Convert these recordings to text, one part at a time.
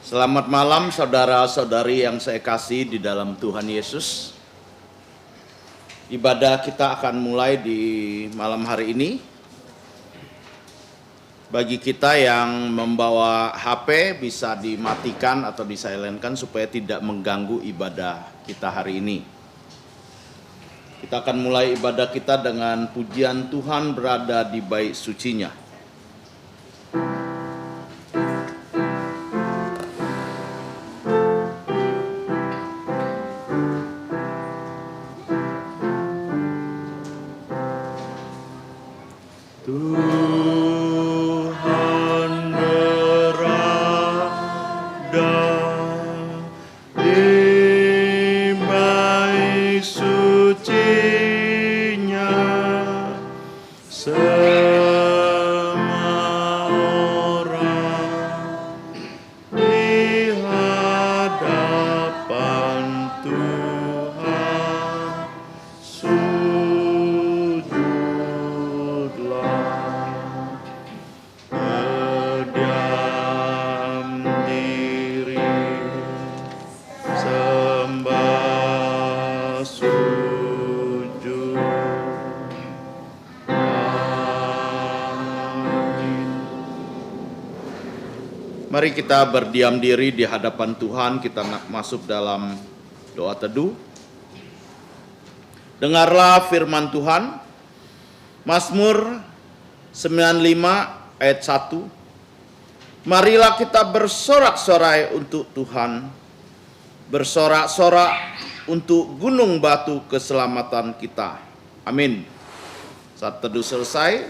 Selamat malam saudara-saudari yang saya kasih di dalam Tuhan Yesus. Ibadah kita akan mulai di malam hari ini. Bagi kita yang membawa HP bisa dimatikan atau disilentkan supaya tidak mengganggu ibadah kita hari ini. Kita akan mulai ibadah kita dengan pujian Tuhan berada di bait sucinya. Mari kita berdiam diri di hadapan Tuhan, kita masuk dalam doa teduh. Dengarlah firman Tuhan, Mazmur 95 ayat 1. Marilah kita bersorak-sorai untuk Tuhan, bersorak-sorak untuk gunung batu keselamatan kita. Amin. Saat teduh selesai,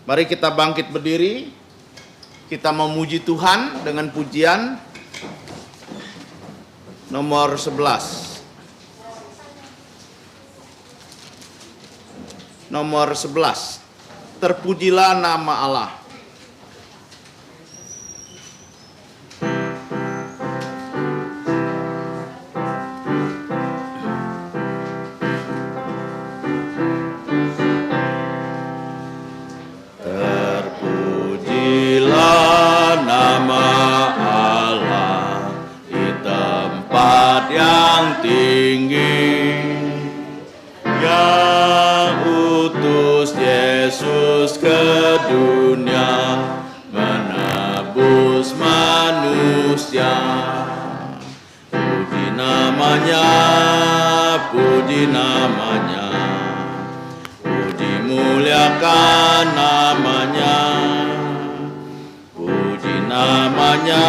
mari kita bangkit berdiri. Kita memuji Tuhan dengan pujian nomor 11. Nomor 11. Terpujilah nama Allah. Dunia menebus manusia. Puji namanya, puji namanya, puji muliakan namanya, puji namanya,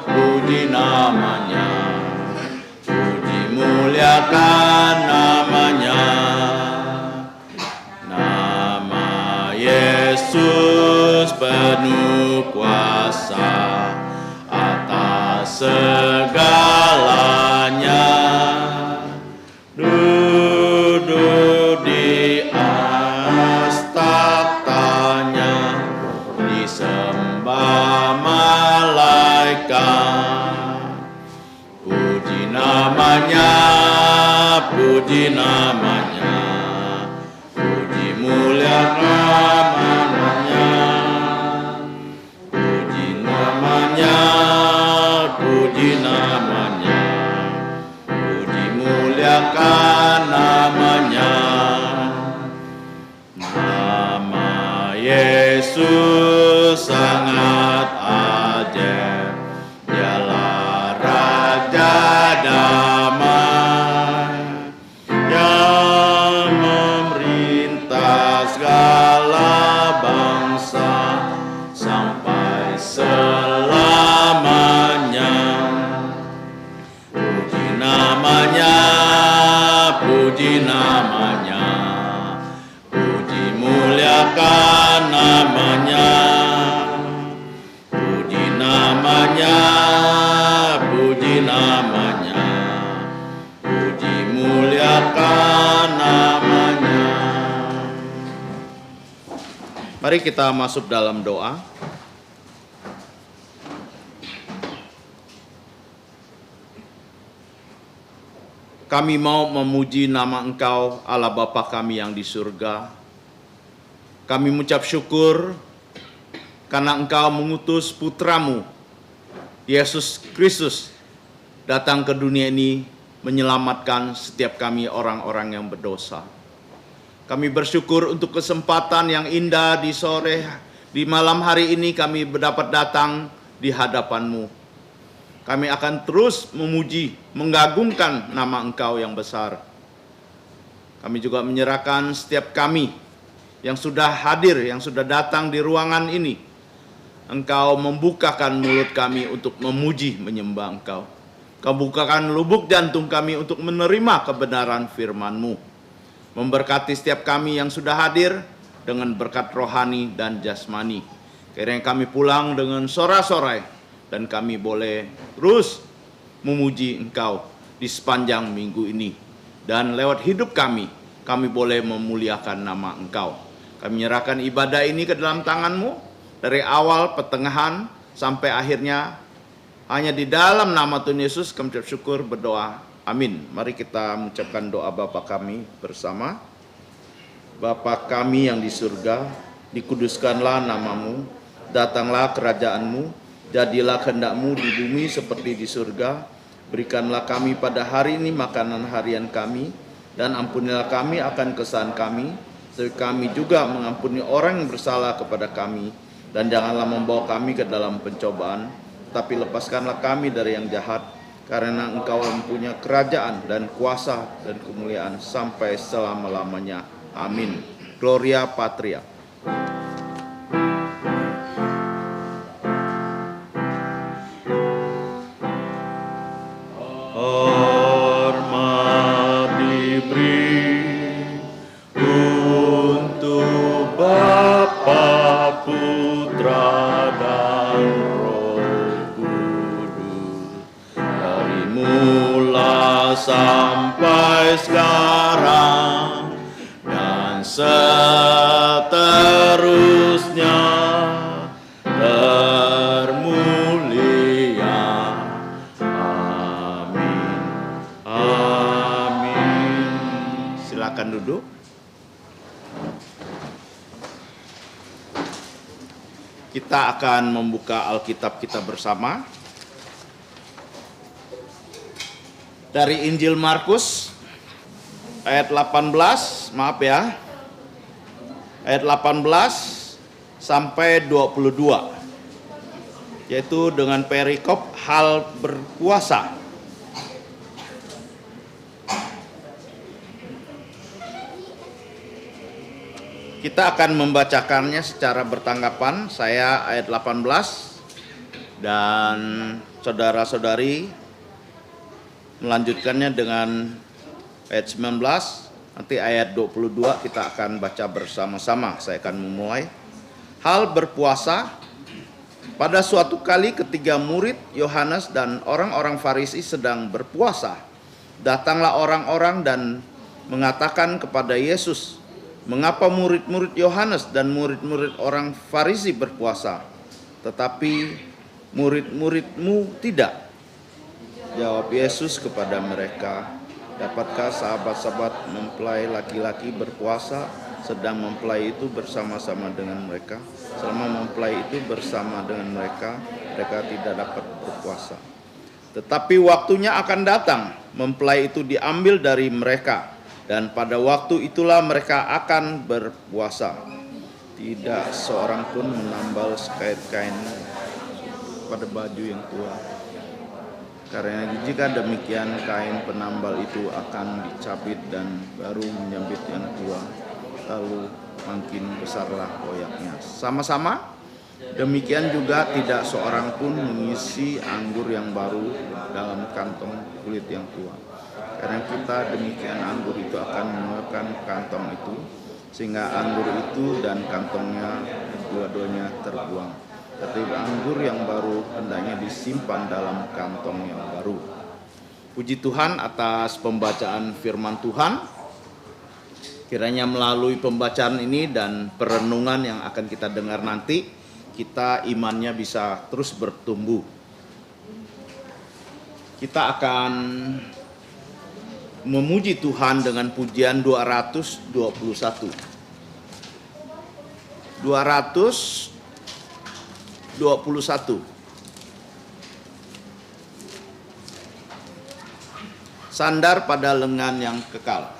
puji namanya, puji muliakan namanya. Yesus penuh kuasa atas segalanya, duduk di atas tahtanya, disembah malaikat. Puji namanya, puji namanya, puji muliakan namanya. Nama Yesus sangat ajaib, dialah Raja damai yang memerintah segala bangsa sampai selamanya. Puji namanya, puji namanya, puji muliakan namanya, puji namanya, puji namanya, puji muliakan namanya. Mari kita masuk dalam doa. Kami mau memuji nama Engkau, Allah Bapa kami yang di surga. Kami mengucap syukur karena Engkau mengutus putramu, Yesus Kristus, datang ke dunia ini menyelamatkan setiap kami orang-orang yang berdosa. Kami bersyukur untuk kesempatan yang indah di malam hari ini kami dapat datang di hadapan-Mu. Kami akan terus memuji, mengagungkan nama Engkau yang besar. Kami juga menyerahkan setiap kami yang sudah hadir, yang sudah datang di ruangan ini. Engkau membukakan mulut kami untuk memuji, menyembah Engkau. Kau bukakan lubuk jantung kami untuk menerima kebenaran firman-Mu. Memberkati setiap kami yang sudah hadir dengan berkat rohani dan jasmani. Kiranya kami pulang dengan sorak-sorai dan kami boleh terus memuji Engkau di sepanjang minggu ini. Dan lewat hidup kami boleh memuliakan nama Engkau. Kami menyerahkan ibadah ini ke dalam tangan-Mu, dari awal, pertengahan, sampai akhirnya. Hanya di dalam nama Tuhan Yesus kami ucap syukur, berdoa. Amin. Mari kita mengucapkan doa Bapa kami bersama. Bapa kami yang di surga, dikuduskanlah nama-Mu, datanglah kerajaan-Mu, jadilah kehendak-Mu di bumi seperti di surga. Berikanlah kami pada hari ini makanan harian kami, dan ampunilah kami akan kesalahan kami, seperti kami juga mengampuni orang yang bersalah kepada kami. Dan janganlah membawa kami ke dalam pencobaan, tapi lepaskanlah kami dari yang jahat, karena Engkau mempunyai kerajaan dan kuasa dan kemuliaan sampai selama-lamanya. Amin. Gloria Patria. Sampai sekarang dan seterusnya termulia. Amin. Amin. Silakan duduk. Kita akan membuka Alkitab kita bersama. Dari Injil Markus ayat 18, ayat 18 sampai 22, yaitu dengan perikop hal berpuasa. Kita akan membacakannya secara bertanggapan. Saya ayat 18 dan saudara-saudari melanjutkannya dengan ayat 19, nanti ayat 22 kita akan baca bersama-sama. Saya akan memulai. Hal berpuasa. Pada suatu kali ketika murid Yohanes dan orang-orang Farisi sedang berpuasa, datanglah orang-orang dan mengatakan kepada Yesus, "Mengapa murid-murid Yohanes dan murid-murid orang Farisi berpuasa, tetapi murid-muridmu tidak?" Jawab Yesus kepada mereka, "Dapatkah sahabat-sahabat mempelai laki-laki berpuasa sedang mempelai itu bersama-sama dengan mereka? Selama mempelai itu bersama dengan mereka, mereka tidak dapat berpuasa. Tetapi waktunya akan datang, mempelai itu diambil dari mereka, dan pada waktu itulah mereka akan berpuasa. Tidak seorang pun menambal sekait kain pada baju yang tua. Karena jika demikian, kain penambal itu akan dicabit dan baru menyabit yang tua, lalu makin besarlah koyaknya. Sama-sama, demikian juga tidak seorang pun mengisi anggur yang baru dalam kantong kulit yang tua. Karena kita demikian, anggur itu akan mengeluarkan kantong itu, sehingga anggur itu dan kantongnya dua-duanya terbuang. Tetapi anggur yang baru hendaknya disimpan dalam kantong yang baru." Puji Tuhan atas pembacaan firman Tuhan. Kiranya melalui pembacaan ini dan perenungan yang akan kita dengar nanti, kita imannya bisa terus bertumbuh. Kita akan memuji Tuhan dengan pujian 221. 21. Sandar pada lengan yang kekal.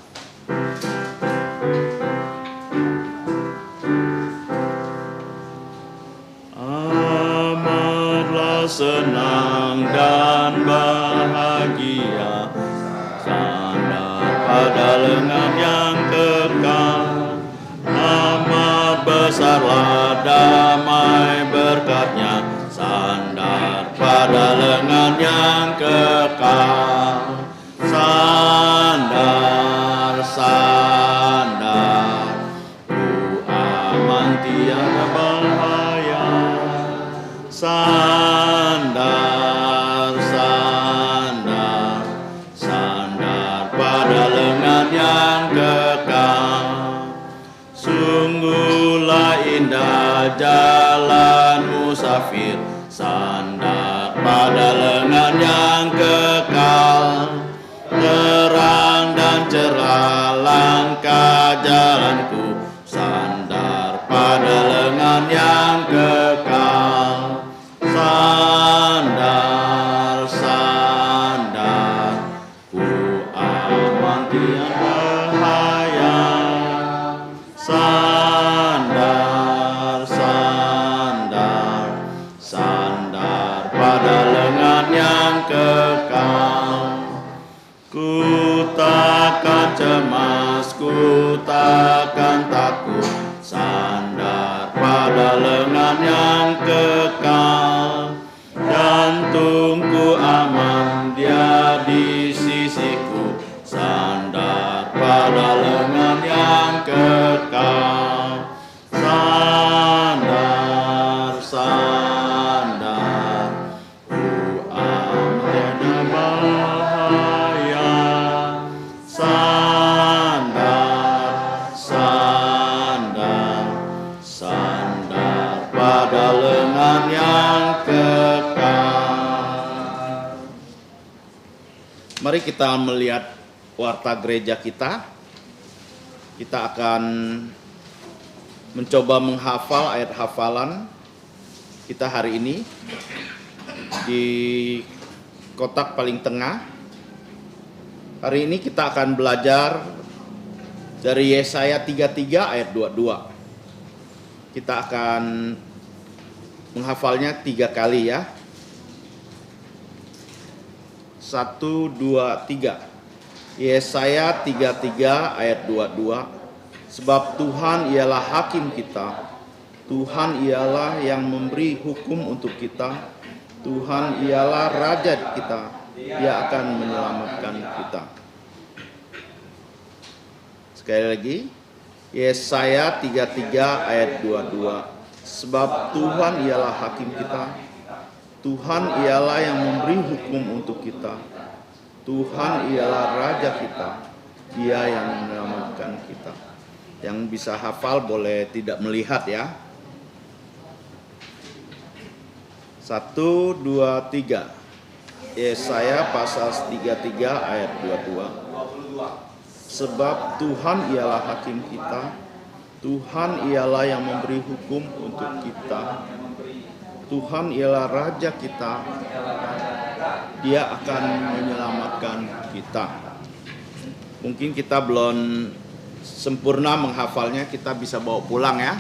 Amatlah senang dan bahagia, sandar pada lengan yang kekal. Amat besarlah damai berkatnya, sandar pada lengan yang kekal. Sandar, sandar, ku aman tiada bahaya. Sandar, sandar, sandar pada lengan yang kekal. Sungguhlah indah jalan musafir, sandar pada lengan yang kekal. Terang dan cerah langkah jalanku, sandar pada lengan yang kekal. Sandar, sandar, ku aman tiada bahaya. Sandar, sandar, sandar pada lengan yang kekal. Ku takkan cemas, ku takkan takut, sandar pada lengan yang kekal. Jantungku aman, dia di sisiku, sandar pada lengan yang kekal. Sandar, sandar, ku aman tiada bahaya. Sandar, sandar, sandar pada lengan yang kekal. Mari kita melihat warta gereja kita. Kita akan mencoba menghafal ayat hafalan kita hari ini di kotak paling tengah. Hari ini kita akan belajar dari Yesaya 33 ayat 22. Kita akan menghafalnya 3 kali ya. 1, 2, 3. Yesaya 33 ayat 22. Sebab Tuhan ialah hakim kita, Tuhan ialah yang memberi hukum untuk kita, Tuhan ialah raja kita, Dia akan menyelamatkan kita. Sekali lagi, Yesaya 33 ayat 22. Sebab Tuhan ialah hakim kita, Tuhan ialah yang memberi hukum untuk kita, Tuhan ialah raja kita, Dia yang menyelamatkan kita. Yang bisa hafal boleh tidak melihat ya. 1, 2, 3. Yesaya pasal 33 ayat 22. Sebab Tuhan ialah hakim kita, Tuhan ialah yang memberi hukum untuk kita, Tuhan ialah raja kita, Dia akan menyelamatkan kita. Mungkin kita belum sempurna menghafalnya, kita bisa bawa pulang ya.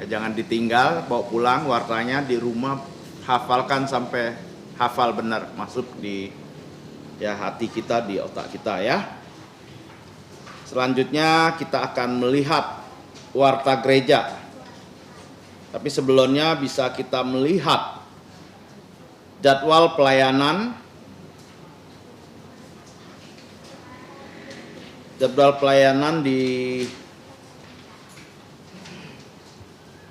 Jangan ditinggal, bawa pulang wartanya di rumah, hafalkan sampai hafal benar, masuk di hati kita, di otak kita ya. Selanjutnya kita akan melihat warta gereja. Tapi sebelumnya bisa kita melihat jadwal pelayanan. Jadwal pelayanan di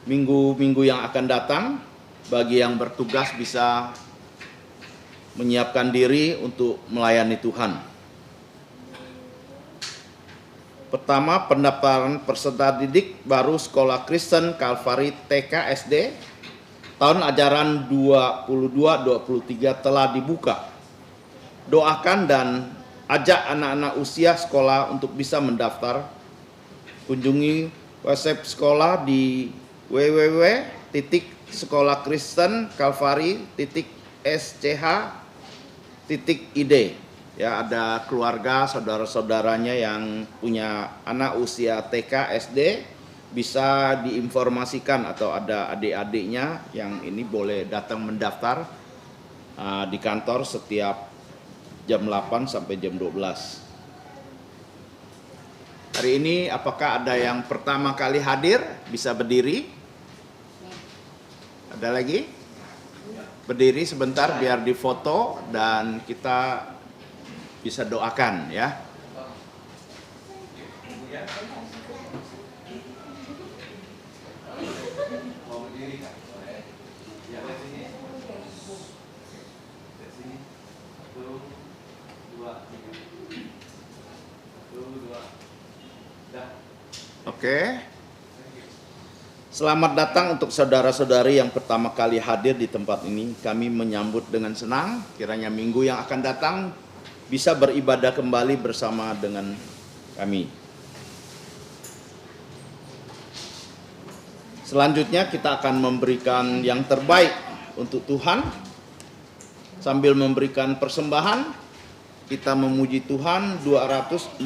minggu-minggu yang akan datang. Bagi yang bertugas bisa menyiapkan diri untuk melayani Tuhan. Pertama, pendaftaran peserta didik baru Sekolah Kristen Kalvari TK SD tahun ajaran 22-23 telah dibuka. Doakan dan ajak anak-anak usia sekolah untuk bisa mendaftar. Kunjungi website sekolah di www.ckcc.org Sekolah Kristen Kalvari.sch.id. Ya, ada keluarga saudara-saudaranya yang punya anak usia TK, SD, bisa diinformasikan, atau ada adik-adiknya yang ini boleh datang mendaftar di kantor setiap jam 8 sampai jam 12. Hari ini apakah ada yang pertama kali hadir? Bisa berdiri? Ada lagi? Berdiri sebentar biar difoto dan kita bisa doakan ya. Oke. Selamat datang untuk saudara-saudari yang pertama kali hadir di tempat ini. Kami menyambut dengan senang. Kiranya minggu yang akan datang bisa beribadah kembali bersama dengan kami. Selanjutnya kita akan memberikan yang terbaik untuk Tuhan. Sambil memberikan persembahan, kita memuji Tuhan 246.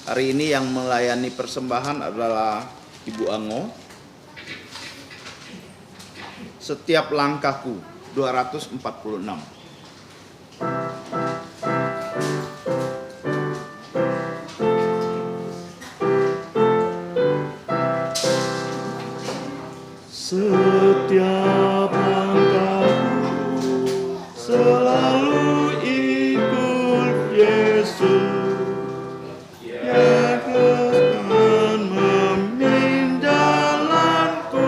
Hari ini yang melayani persembahan adalah Ibu Ango. Setiap langkahku 246. Setiap langkahku selalu ikut Yesus, yang akan memimpin jalanku,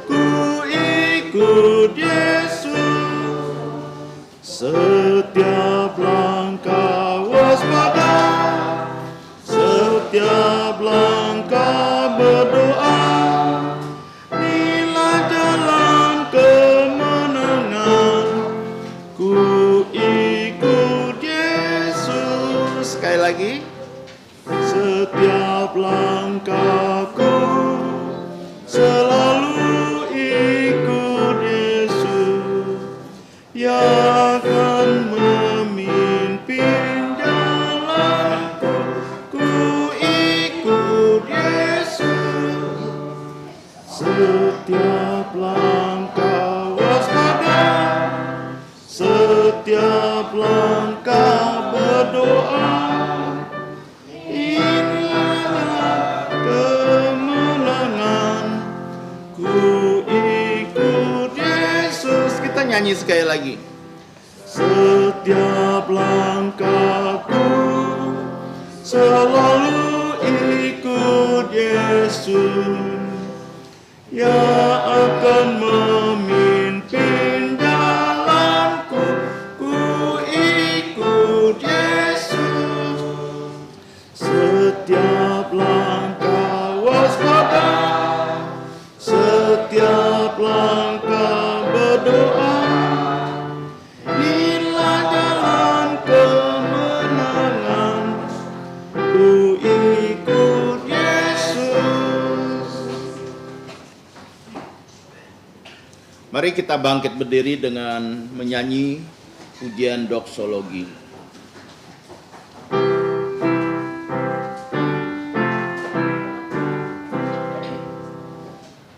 ku ikut Yesus. Setiap langkah waspada, setiap langkah berdoa, inilah jalan kemenangan, ku ikut Yesus. Sekali lagi, setiap langkahku selalu ikut Yesus, yang akan memimpin jalanku, ku ikut Yesus. Setiap langkah waspada, setiap langkah berdoa, inilah kemenangan, ku ikut Yesus. Kita nyanyi sekali lagi. Setiap langkahku selalu ikut Yesus, yang akan memimpin jalanku, ku ikut Yesus. Setiap langkah waspada, setiap langkah berdoa, inilah jalan kemenangan, ku ikut Yesus. Mari kita bangkit berdiri dengan menyanyi pujian doksologi.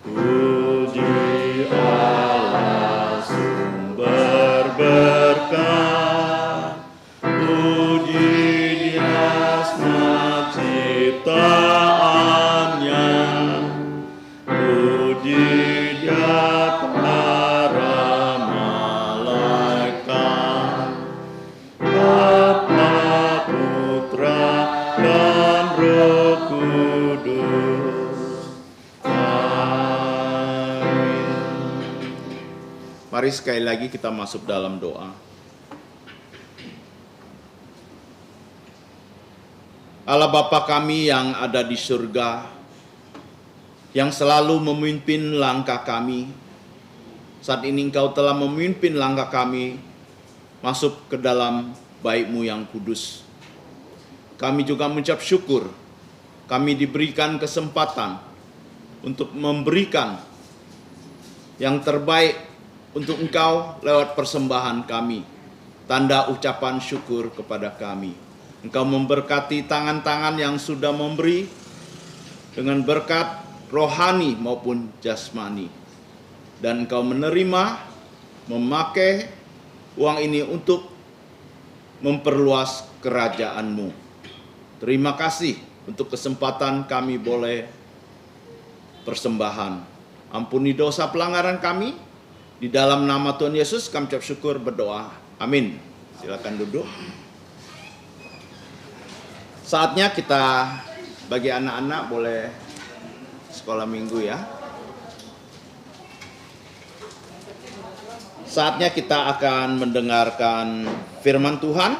Puji Allah sumber berkah, puji Dia asma ciptaannya, puji Dia para malaikat, Bapa, Putra, dan Roh Kudus. Mari sekali lagi kita masuk dalam doa. Allah Bapa kami yang ada di surga, yang selalu memimpin langkah kami, saat ini Engkau telah memimpin langkah kami masuk ke dalam Bait-Mu yang kudus. Kami juga mengucap syukur, kami diberikan kesempatan untuk memberikan yang terbaik untuk Engkau lewat persembahan kami, tanda ucapan syukur kepada kami. Engkau memberkati tangan-tangan yang sudah memberi dengan berkat rohani maupun jasmani. Dan Engkau menerima, memakai uang ini untuk memperluas kerajaan-Mu. Terima kasih untuk kesempatan kami boleh persembahan. Ampuni dosa pelanggaran kami. Di dalam nama Tuhan Yesus kami ucap syukur berdoa. Amin. Silakan duduk. Saatnya kita bagi anak-anak boleh sekolah minggu ya. Saatnya kita akan mendengarkan firman Tuhan.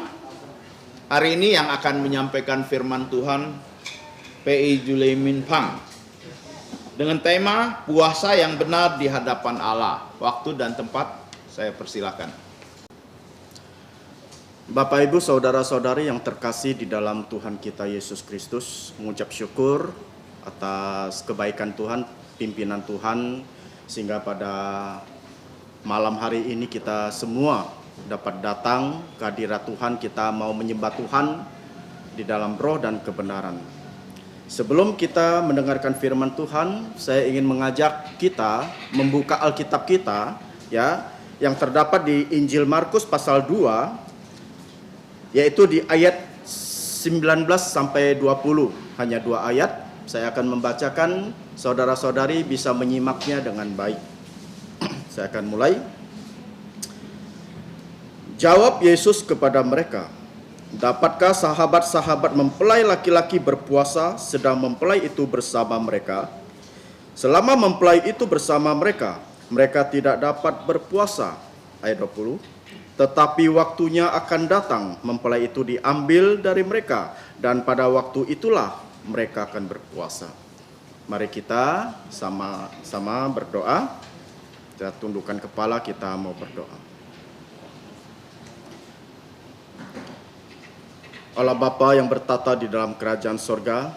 Hari ini yang akan menyampaikan firman Tuhan P.I. Julemin Pang. Dengan tema puasa yang benar di hadapan Allah. Waktu dan tempat saya persilakan. Bapak, Ibu, Saudara-saudari yang terkasih di dalam Tuhan kita Yesus Kristus, mengucap syukur atas kebaikan Tuhan, pimpinan Tuhan, sehingga pada malam hari ini kita semua dapat datang ke hadirat Tuhan. Kita mau menyembah Tuhan di dalam roh dan kebenaran. Sebelum kita mendengarkan firman Tuhan, saya ingin mengajak kita membuka Alkitab kita ya, yang terdapat di Injil Markus pasal 2, yaitu di ayat 19 sampai 20. Hanya 2 ayat. Saya akan membacakan, saudara-saudari bisa menyimaknya dengan baik. Saya akan mulai. Jawab Yesus kepada mereka, dapatkah sahabat-sahabat mempelai laki-laki berpuasa sedang mempelai itu bersama mereka? Selama mempelai itu bersama mereka, mereka tidak dapat berpuasa. Ayat 20. Tetapi waktunya akan datang, mempelai itu diambil dari mereka, dan pada waktu itulah mereka akan berpuasa. Mari kita sama-sama berdoa. Kita tundukkan kepala, kita mau berdoa. Allah Bapa yang bertata di dalam kerajaan sorga,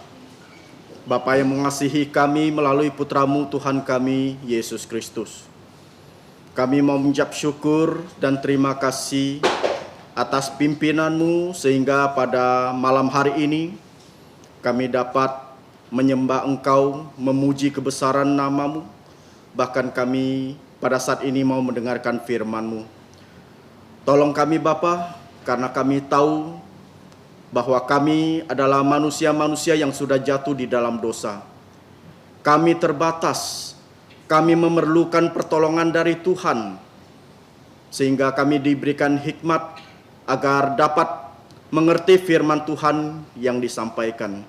Bapa yang mengasihi kami melalui putra-Mu Tuhan kami, Yesus Kristus. Kami mau mengucap syukur dan terima kasih atas pimpinan-Mu sehingga pada malam hari ini kami dapat menyembah Engkau, memuji kebesaran nama-Mu. Bahkan kami pada saat ini mau mendengarkan firman-Mu. Tolong kami Bapa, karena kami tahu bahwa kami adalah manusia-manusia yang sudah jatuh di dalam dosa. Kami terbatas. Kami memerlukan pertolongan dari Tuhan, sehingga kami diberikan hikmat agar dapat mengerti firman Tuhan yang disampaikan.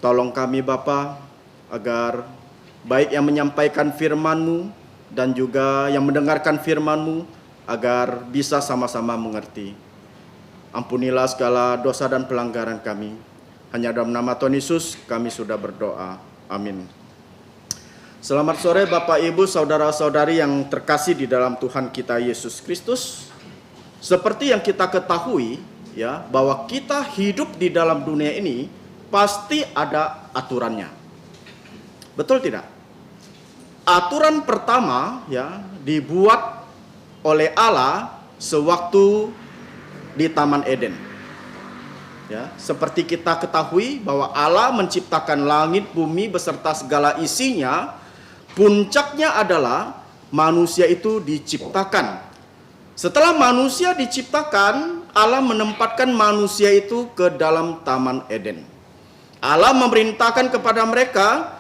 Tolong kami Bapa, agar baik yang menyampaikan firman-Mu dan juga yang mendengarkan firman-Mu, agar bisa sama-sama mengerti. Ampunilah segala dosa dan pelanggaran kami. Hanya dalam nama Tuhan Yesus kami sudah berdoa. Amin. Selamat sore Bapak, Ibu, Saudara-saudari yang terkasih di dalam Tuhan kita Yesus Kristus. Seperti yang kita ketahui ya, bahwa kita hidup di dalam dunia ini pasti ada aturannya. Betul tidak? Aturan pertama ya dibuat oleh Allah sewaktu di Taman Eden. Ya, seperti kita ketahui bahwa Allah menciptakan langit, bumi beserta segala isinya. Puncaknya adalah manusia itu diciptakan. Setelah manusia diciptakan, Allah menempatkan manusia itu ke dalam Taman Eden. Allah memerintahkan kepada mereka,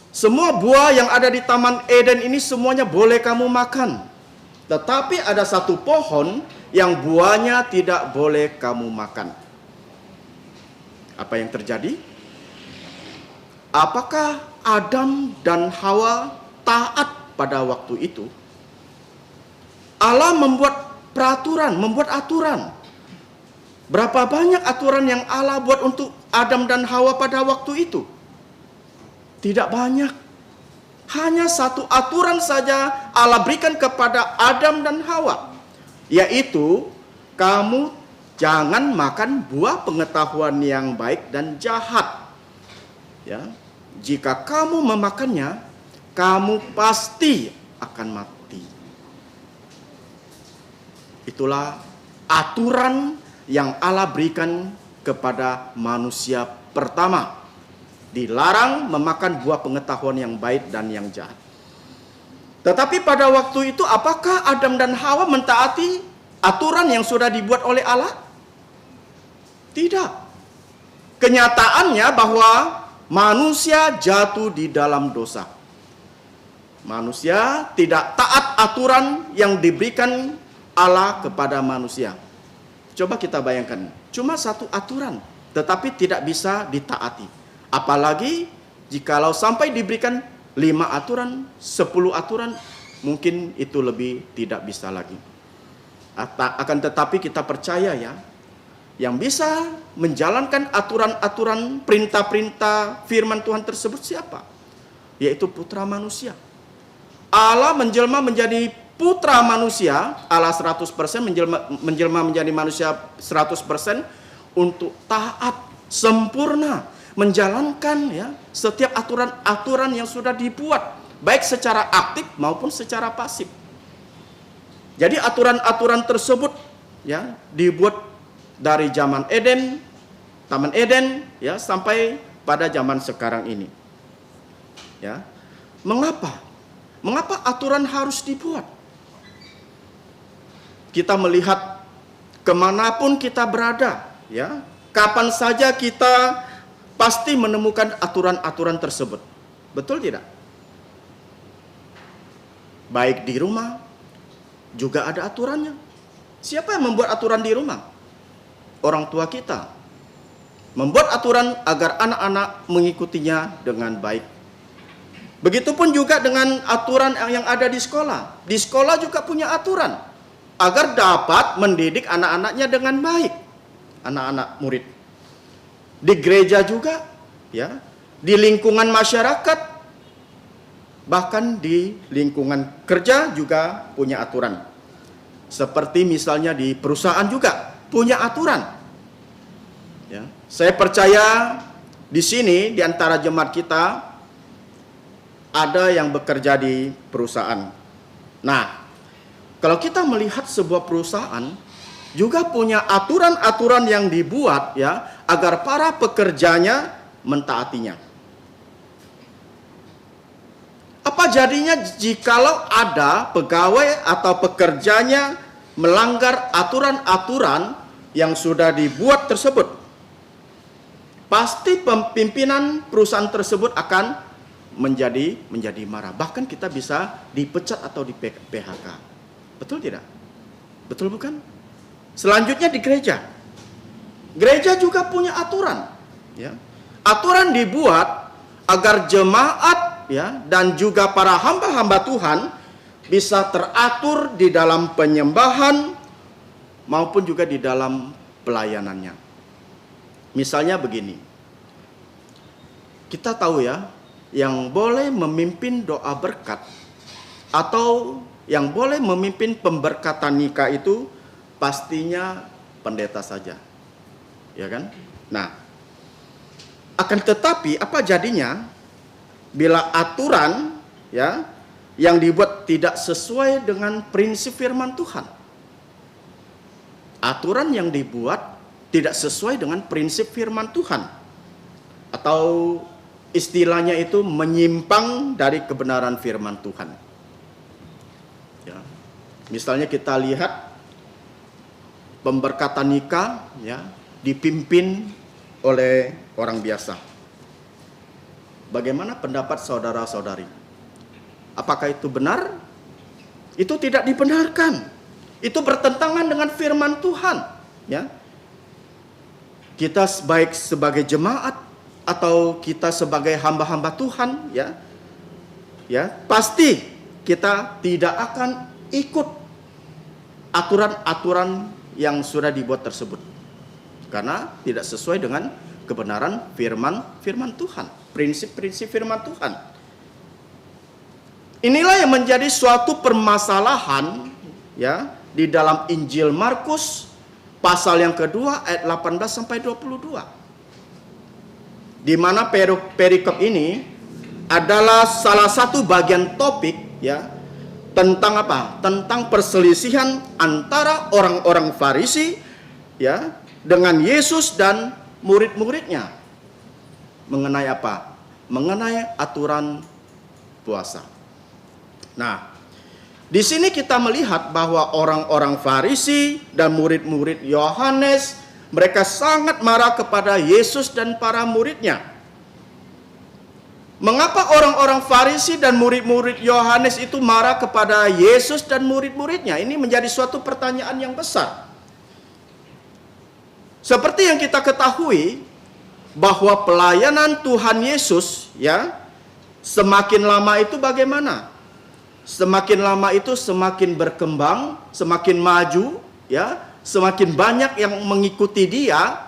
semua buah yang ada di Taman Eden ini semuanya boleh kamu makan. Tetapi ada satu pohon yang buahnya tidak boleh kamu makan. Apa yang terjadi? Apakah Adam dan Hawa taat pada waktu itu? Allah membuat peraturan, membuat aturan. Berapa banyak aturan yang Allah buat untuk Adam dan Hawa pada waktu itu? Tidak banyak. Hanya satu aturan saja Allah berikan kepada Adam dan Hawa, yaitu kamu jangan makan buah pengetahuan yang baik dan jahat. Ya, jika kamu memakannya, kamu pasti akan mati. Itulah aturan yang Allah berikan kepada manusia pertama. Dilarang memakan buah pengetahuan yang baik dan yang jahat. Tetapi pada waktu itu apakah Adam dan Hawa mentaati aturan yang sudah dibuat oleh Allah? Tidak. Kenyataannya bahwa manusia jatuh di dalam dosa. Manusia tidak taat aturan yang diberikan Allah kepada manusia. Coba kita bayangkan, cuma satu aturan, tetapi tidak bisa ditaati. Apalagi jikalau sampai diberikan 5 aturan, 10 aturan, mungkin itu lebih tidak bisa lagi. Akan tetapi kita percaya ya, yang bisa menjalankan aturan-aturan, perintah-perintah firman Tuhan tersebut siapa? Yaitu putra manusia. Allah menjelma menjadi putra manusia, Allah 100% menjelma menjadi manusia 100% untuk taat sempurna, menjalankan ya setiap aturan-aturan yang sudah dibuat, baik secara aktif maupun secara pasif. Jadi aturan-aturan tersebut ya dibuat dari zaman Eden, Taman Eden ya sampai pada zaman sekarang ini. Ya. Mengapa? Mengapa aturan harus dibuat? Kita melihat kemanapun kita berada, ya, kapan saja kita pasti menemukan aturan-aturan tersebut. Betul tidak? Baik di rumah, juga ada aturannya. Siapa yang membuat aturan di rumah? Orang tua kita. Membuat aturan agar anak-anak mengikutinya dengan baik. Begitupun juga dengan aturan yang ada di sekolah. Di sekolah juga punya aturan agar dapat mendidik anak-anaknya dengan baik. Anak-anak murid. Di gereja juga, ya, di lingkungan masyarakat, bahkan di lingkungan kerja juga punya aturan. Seperti misalnya di perusahaan juga punya aturan. Ya, saya percaya di sini di antara jemaat kita ada yang bekerja di perusahaan. Nah, kalau kita melihat sebuah perusahaan juga punya aturan-aturan yang dibuat ya agar para pekerjanya mentaatinya. Apa jadinya jikalau ada pegawai atau pekerjanya melanggar aturan-aturan yang sudah dibuat tersebut? Pasti pimpinan perusahaan tersebut akan menjadi marah. Bahkan kita bisa dipecat atau di PHK. Betul tidak? Betul bukan? Selanjutnya di gereja. Gereja juga punya aturan, ya. Aturan dibuat agar jemaat ya dan juga para hamba-hamba Tuhan bisa teratur di dalam penyembahan maupun juga di dalam pelayanannya. Misalnya begini. Kita tahu ya, yang boleh memimpin doa berkat atau yang boleh memimpin pemberkatan nikah itu pastinya pendeta saja. Ya kan? Nah, akan tetapi apa jadinya bila aturan ya yang dibuat tidak sesuai dengan prinsip firman Tuhan? Aturan yang dibuat tidak sesuai dengan prinsip firman Tuhan atau istilahnya itu menyimpang dari kebenaran firman Tuhan. Ya. Misalnya kita lihat pemberkatan nikah ya dipimpin oleh orang biasa. Bagaimana pendapat saudara-saudari? Apakah itu benar? Itu tidak dibenarkan. Itu bertentangan dengan firman Tuhan, ya. Kita baik sebagai jemaat atau kita sebagai hamba-hamba Tuhan, ya, pasti kita tidak akan ikut aturan-aturan yang sudah dibuat tersebut, karena tidak sesuai dengan kebenaran firman Tuhan, prinsip-prinsip firman Tuhan. Inilah yang menjadi suatu permasalahan, ya, di dalam Injil Markus pasal yang kedua ayat 18 sampai 22. Di mana perikop ini adalah salah satu bagian topik ya tentang apa? Tentang perselisihan antara orang-orang Farisi ya dengan Yesus dan murid-muridnya. Mengenai apa? Mengenai aturan puasa. Nah, di sini kita melihat bahwa orang-orang Farisi dan murid-murid Yohanes, mereka sangat marah kepada Yesus dan para muridnya. Mengapa orang-orang Farisi dan murid-murid Yohanes itu marah kepada Yesus dan murid-muridnya? Ini menjadi suatu pertanyaan yang besar. Seperti yang kita ketahui bahwa pelayanan Tuhan Yesus ya semakin lama itu bagaimana? Semakin lama itu semakin berkembang, semakin maju ya, semakin banyak yang mengikuti dia,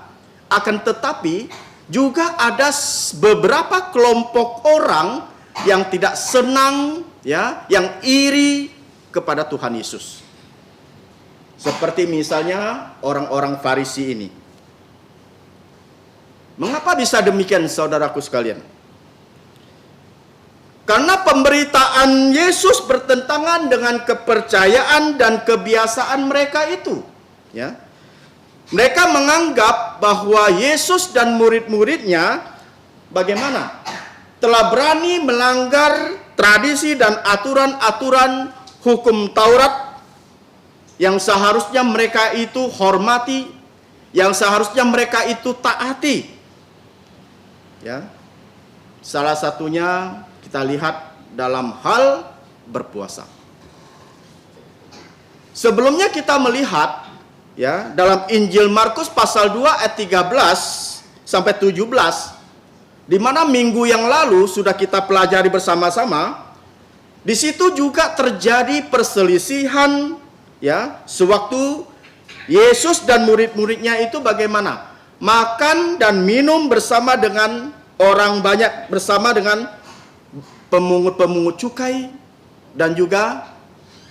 akan tetapi juga ada beberapa kelompok orang yang tidak senang ya, yang iri kepada Tuhan Yesus. Seperti misalnya orang-orang Farisi ini. Mengapa bisa demikian, saudaraku sekalian? Karena pemberitaan Yesus bertentangan dengan kepercayaan dan kebiasaan mereka itu, ya. Mereka menganggap bahwa Yesus dan murid-muridnya bagaimana? Telah berani melanggar tradisi dan aturan-aturan hukum Taurat yang seharusnya mereka itu hormati, yang seharusnya mereka itu taati. Ya. Salah satunya kita lihat dalam hal berpuasa. Sebelumnya kita melihat ya, dalam Injil Markus pasal 2 ayat 13 sampai 17, di mana minggu yang lalu sudah kita pelajari bersama-sama, di situ juga terjadi perselisihan ya, sewaktu Yesus dan murid-muridnya itu bagaimana? Makan dan minum bersama dengan orang banyak, bersama dengan pemungut-pemungut cukai dan juga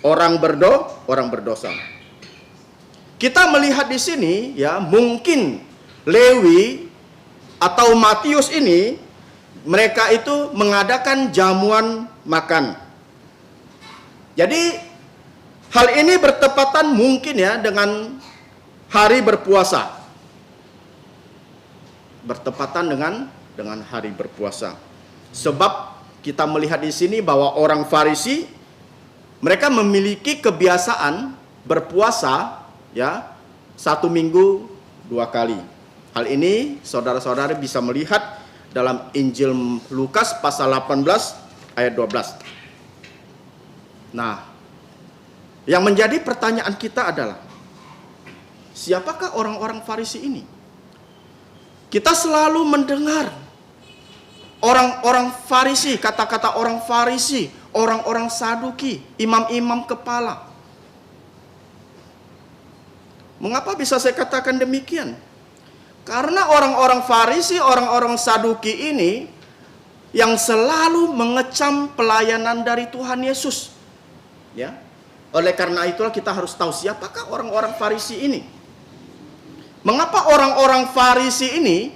orang berdosa. Kita melihat di sini ya, mungkin Lewi atau Matius ini mereka itu mengadakan jamuan makan. Jadi hal ini bertepatan mungkin ya dengan hari berpuasa. Bertepatan dengan hari berpuasa. Sebab kita melihat di sini bahwa orang Farisi mereka memiliki kebiasaan berpuasa ya 1 minggu 2 kali. Hal ini saudara-saudara bisa melihat dalam Injil Lukas pasal 18 ayat 12. Nah, yang menjadi pertanyaan kita adalah, siapakah orang-orang Farisi ini? Kita selalu mendengar orang-orang Farisi, kata-kata orang Farisi, orang-orang Saduki, imam-imam kepala. Mengapa bisa saya katakan demikian? Karena orang-orang Farisi, orang-orang Saduki ini yang selalu mengecam pelayanan dari Tuhan Yesus. Ya. Oleh karena itulah kita harus tahu siapakah orang-orang Farisi ini. Mengapa orang-orang Farisi ini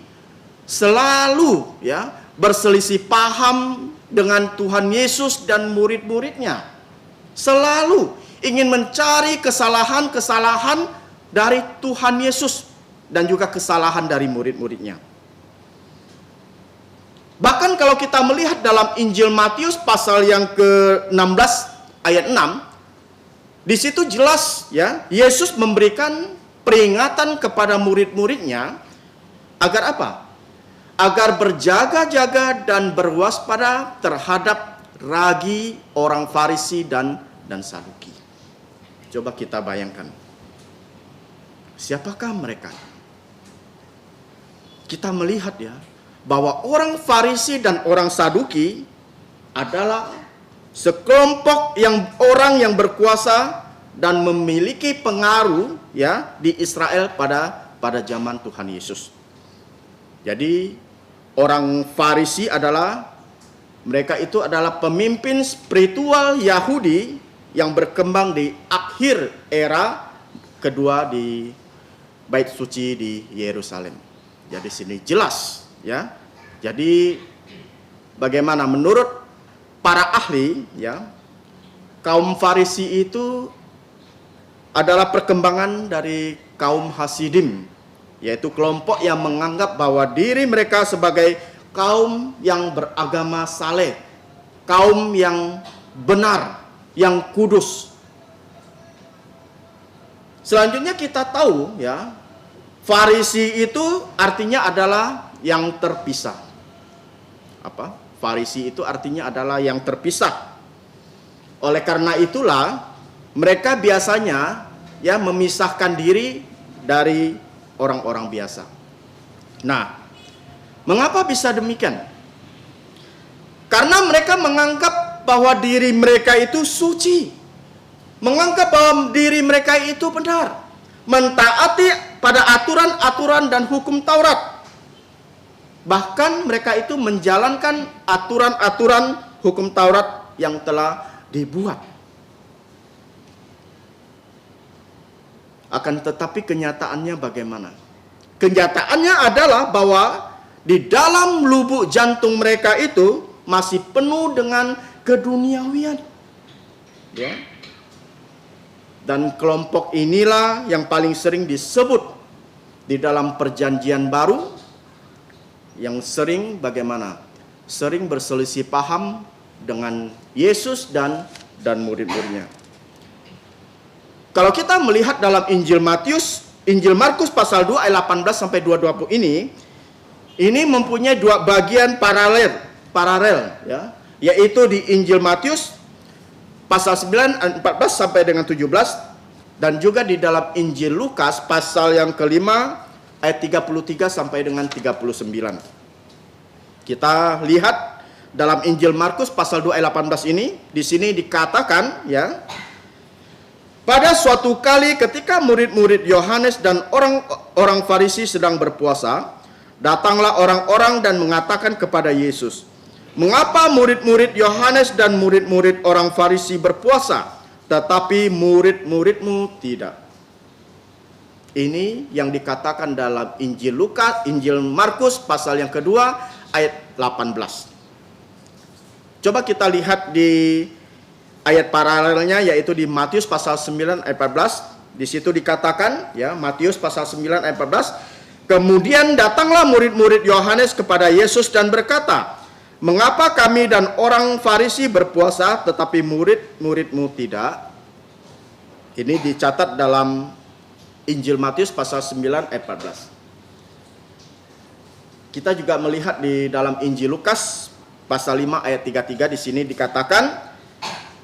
selalu ya berselisih paham dengan Tuhan Yesus dan murid-muridnya? Selalu ingin mencari kesalahan-kesalahan dari Tuhan Yesus dan juga kesalahan dari murid-muridnya. Bahkan kalau kita melihat dalam Injil Matius pasal yang ke-16 ayat 6, di situ jelas ya, Yesus memberikan peringatan kepada murid-muridnya agar apa? Agar berjaga-jaga dan berwaspada terhadap ragi orang Farisi dan Saduki. Coba kita bayangkan. Siapakah mereka? Kita melihat ya, bahwa orang Farisi dan orang Saduki adalah sekelompok orang yang berkuasa dan memiliki pengaruh ya di Israel pada zaman Tuhan Yesus. Jadi orang Farisi mereka itu adalah pemimpin spiritual Yahudi yang berkembang di akhir era kedua di Bait Suci di Yerusalem. Jadi sini jelas ya. Jadi bagaimana menurut para ahli, ya, kaum Farisi itu adalah perkembangan dari kaum Hasidim, yaitu kelompok yang menganggap bahwa diri mereka sebagai kaum yang beragama saleh, kaum yang benar, yang kudus. Selanjutnya kita tahu, ya, Farisi itu artinya adalah yang terpisah. Apa? Farisi itu artinya adalah yang terpisah. Oleh karena itulah mereka biasanya, ya, memisahkan diri dari orang-orang biasa. Nah, mengapa bisa demikian? Karena mereka menganggap bahwa diri mereka itu suci, menganggap bahwa diri mereka itu benar, mentaati pada aturan-aturan dan hukum Taurat. Bahkan mereka itu menjalankan aturan-aturan hukum Taurat yang telah dibuat. Akan tetapi kenyataannya bagaimana? Kenyataannya adalah bahwa di dalam lubuk jantung mereka itu masih penuh dengan keduniawian. Ya. Dan kelompok inilah yang paling sering disebut di dalam Perjanjian Baru, yang sering bagaimana? Sering berselisih paham dengan Yesus dan murid-muridnya. Kalau kita melihat dalam Injil Markus pasal 2 ayat 18 sampai 20 ini mempunyai dua bagian paralel, ya, yaitu di Injil Matius pasal 9 14 sampai dengan 17, dan juga di dalam Injil Lukas pasal yang kelima ayat 33 sampai dengan 39. Kita lihat dalam Injil Markus pasal 2 ayat 18 ini, di sini dikatakan, ya, pada suatu kali ketika murid-murid Yohanes dan orang Farisi sedang berpuasa, datanglah orang-orang dan mengatakan kepada Yesus, "Mengapa murid-murid Yohanes dan murid-murid orang Farisi berpuasa, tetapi murid-muridmu tidak?" Ini yang dikatakan dalam Injil Markus pasal yang kedua ayat 18. Coba kita lihat di ayat paralelnya, yaitu di Matius pasal 9 ayat 14. Di situ dikatakan, ya, Matius pasal 9 ayat 14, "Kemudian datanglah murid-murid Yohanes kepada Yesus dan berkata, 'Mengapa kami dan orang Farisi berpuasa, tetapi murid-muridmu tidak?'" Ini dicatat dalam Injil Matius pasal 9 ayat 14. Kita juga melihat di dalam Injil Lukas pasal 5 ayat 33, di sini dikatakan,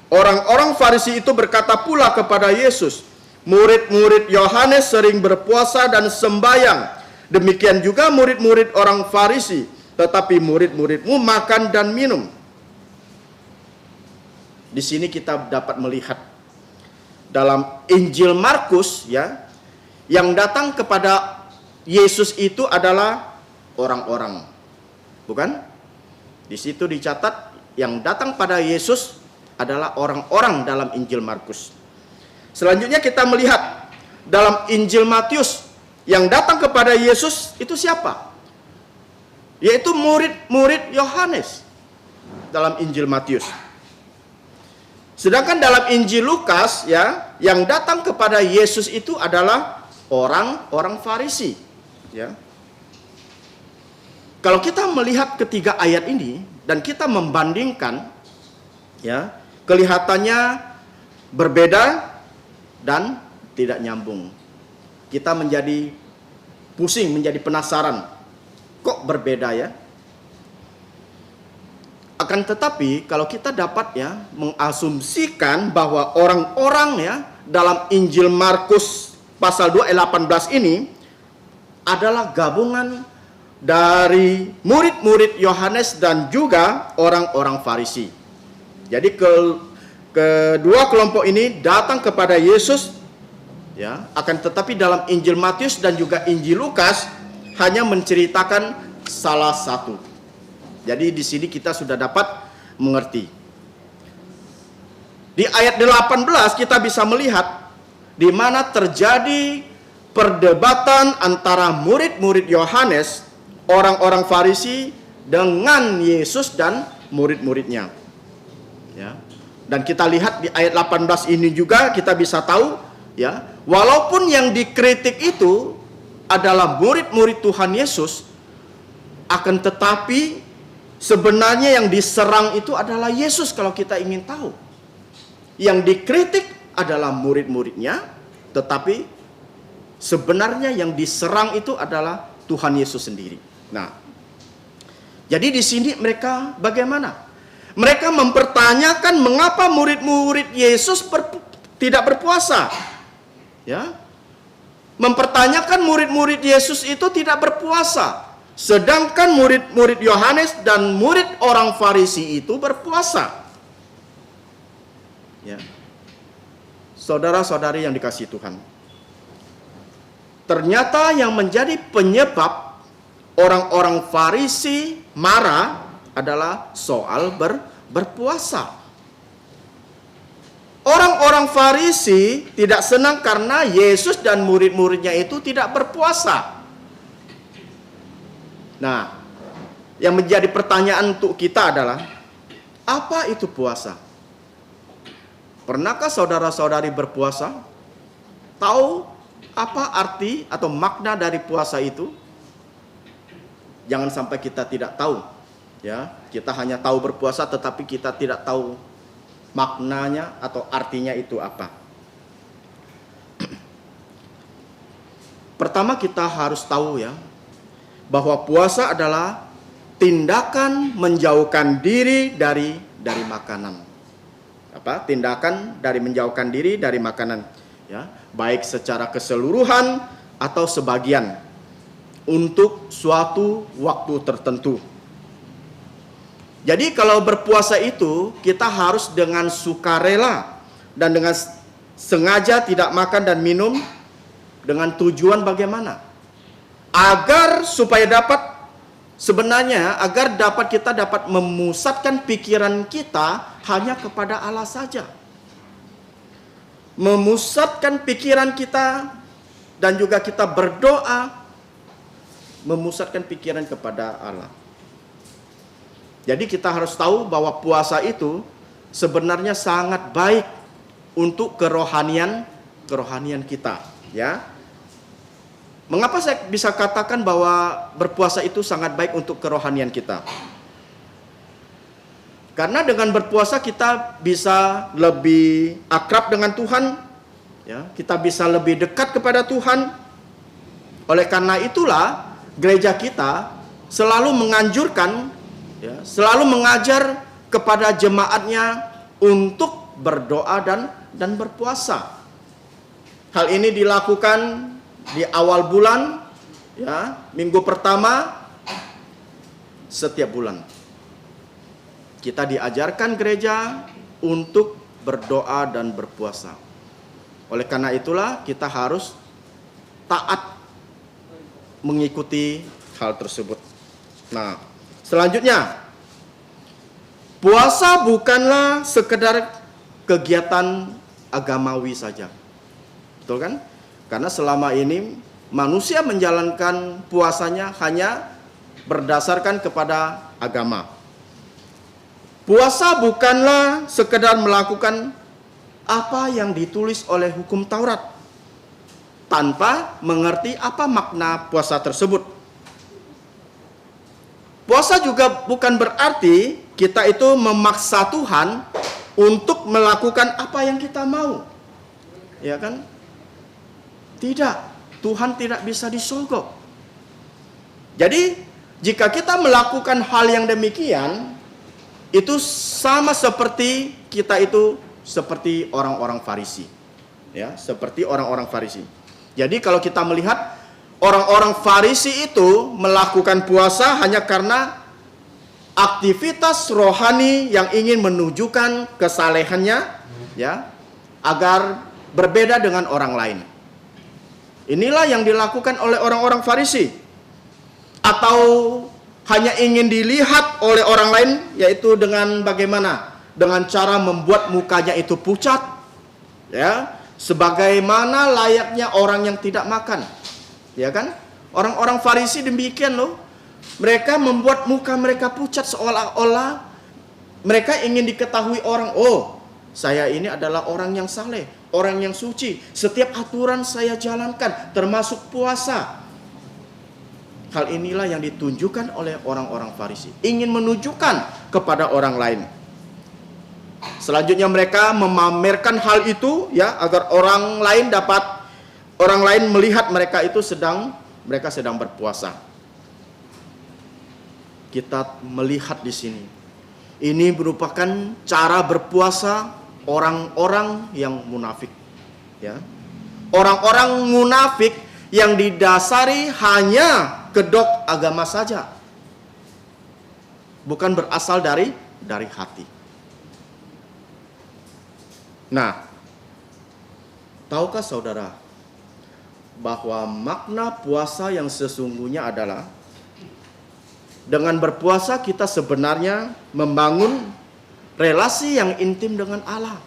orang-orang Farisi itu berkata pula kepada Yesus, "Murid-murid Yohanes sering berpuasa dan sembahyang, demikian juga murid-murid orang Farisi, tetapi murid-muridmu makan dan minum." Di sini kita dapat melihat dalam Injil Markus, ya, yang datang kepada Yesus itu adalah orang-orang, bukan? Di situ dicatat yang datang pada Yesus adalah orang-orang dalam Injil Markus. Selanjutnya kita melihat dalam Injil Matius, yang datang kepada Yesus itu siapa? Yaitu murid-murid Yohanes dalam Injil Matius. Sedangkan dalam Injil Lukas, ya, yang datang kepada Yesus itu adalah orang-orang Farisi, ya. Kalau kita melihat ketiga ayat ini dan kita membandingkan, ya, kelihatannya berbeda dan tidak nyambung. Kita menjadi pusing, menjadi penasaran. Kok berbeda, ya? Akan tetapi kalau kita dapat, ya, mengasumsikan bahwa orang-orang, ya, dalam Injil Markus pasal 2 ayat 18 ini adalah gabungan dari murid-murid Yohanes dan juga orang-orang Farisi. Jadi kedua kelompok ini datang kepada Yesus, ya, akan tetapi dalam Injil Matius dan juga Injil Lukas hanya menceritakan salah satu. Jadi di sini kita sudah dapat mengerti. Di ayat 18 kita bisa melihat di mana terjadi perdebatan antara murid-murid Yohanes, orang-orang Farisi, dengan Yesus dan murid-muridnya. Ya. Dan kita lihat di ayat 18 ini juga kita bisa tahu, ya, walaupun yang dikritik itu adalah murid-murid Tuhan Yesus, akan tetapi sebenarnya yang diserang itu adalah Yesus kalau kita ingin tahu. Yang dikritik adalah murid-muridnya, tetapi sebenarnya yang diserang itu adalah Tuhan Yesus sendiri. Nah, jadi di sini mereka bagaimana? Mereka mempertanyakan mengapa murid-murid Yesus tidak berpuasa. Ya. Mempertanyakan murid-murid Yesus itu tidak berpuasa. Sedangkan murid-murid Yohanes dan murid orang Farisi itu berpuasa. Ya. Saudara-saudari yang dikasihi Tuhan. Ternyata yang menjadi penyebab orang-orang Farisi marah adalah soal berpuasa. Orang-orang Farisi tidak senang karena Yesus dan murid-muridnya itu tidak berpuasa. Nah, yang menjadi pertanyaan untuk kita adalah, apa itu puasa? Pernahkah saudara-saudari berpuasa? Tahu apa arti atau makna dari puasa itu? Jangan sampai kita tidak tahu. Ya, kita hanya tahu berpuasa tetapi kita tidak tahu maknanya atau artinya itu apa. Pertama kita harus tahu ya, bahwa puasa adalah tindakan menjauhkan diri dari makanan. Apa? Tindakan dari menjauhkan diri dari makanan, ya, baik secara keseluruhan atau sebagian untuk suatu waktu tertentu. Jadi kalau berpuasa itu kita harus dengan sukarela dan dengan sengaja tidak makan dan minum dengan tujuan bagaimana? Agar kita dapat memusatkan pikiran kita hanya kepada Allah saja. Memusatkan pikiran kita dan juga kita berdoa memusatkan pikiran kepada Allah. Jadi kita harus tahu bahwa puasa itu sebenarnya sangat baik untuk kerohanian kita, ya. Mengapa saya bisa katakan bahwa berpuasa itu sangat baik untuk kerohanian kita? Karena dengan berpuasa kita bisa lebih akrab dengan Tuhan, ya. Kita bisa lebih dekat kepada Tuhan. Oleh karena itulah gereja kita selalu menganjurkan, ya, selalu mengajar kepada jemaatnya untuk berdoa dan berpuasa. Hal ini dilakukan di awal bulan, ya, minggu pertama setiap bulan. Kita diajarkan gereja untuk berdoa dan berpuasa. Oleh karena itulah kita harus taat mengikuti hal tersebut. Nah, selanjutnya, puasa bukanlah sekedar kegiatan agamawi saja. Betul kan? Karena selama ini manusia menjalankan puasanya hanya berdasarkan kepada agama. Puasa bukanlah sekedar melakukan apa yang ditulis oleh hukum Taurat tanpa mengerti apa makna puasa tersebut. Puasa juga bukan berarti kita itu memaksa Tuhan untuk melakukan apa yang kita mau. Ya kan? Tidak, Tuhan tidak bisa disogok. Jadi, jika kita melakukan hal yang demikian, itu sama seperti kita itu seperti orang-orang Farisi. Ya, seperti orang-orang Farisi. Jadi kalau kita melihat orang-orang Farisi itu melakukan puasa hanya karena aktivitas rohani yang ingin menunjukkan kesalehannya, ya, agar berbeda dengan orang lain. Inilah yang dilakukan oleh orang-orang Farisi. Atau hanya ingin dilihat oleh orang lain, yaitu dengan bagaimana? Dengan cara membuat mukanya itu pucat, ya, sebagaimana layaknya orang yang tidak makan. Ya kan? Orang-orang Farisi demikian loh. Mereka membuat muka mereka pucat seolah-olah mereka ingin diketahui orang, oh, saya ini adalah orang yang saleh, orang yang suci. Setiap aturan saya jalankan, termasuk puasa. Hal inilah yang ditunjukkan oleh orang-orang Farisi, ingin menunjukkan kepada orang lain. Selanjutnya mereka memamerkan hal itu, ya, agar orang lain melihat mereka sedang berpuasa. Kita melihat di sini, ini merupakan cara berpuasa orang-orang yang munafik, ya. Orang-orang munafik yang didasari hanya kedok agama saja, bukan berasal dari hati. Nah, tahukah saudara bahwa makna puasa yang sesungguhnya adalah dengan berpuasa kita sebenarnya membangun relasi yang intim dengan Allah,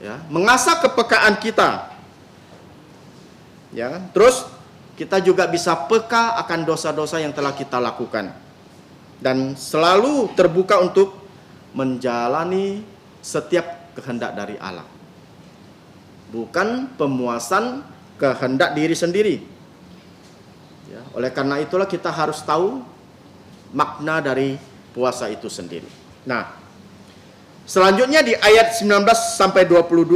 ya, mengasah kepekaan kita, ya. Terus kita juga bisa peka akan dosa-dosa yang telah kita lakukan dan selalu terbuka untuk menjalani setiap kehendak dari Allah, bukan pemuasan kehendak diri sendiri, ya. Oleh karena itulah kita harus tahu makna dari puasa itu sendiri. Nah, selanjutnya di ayat 19 sampai 22,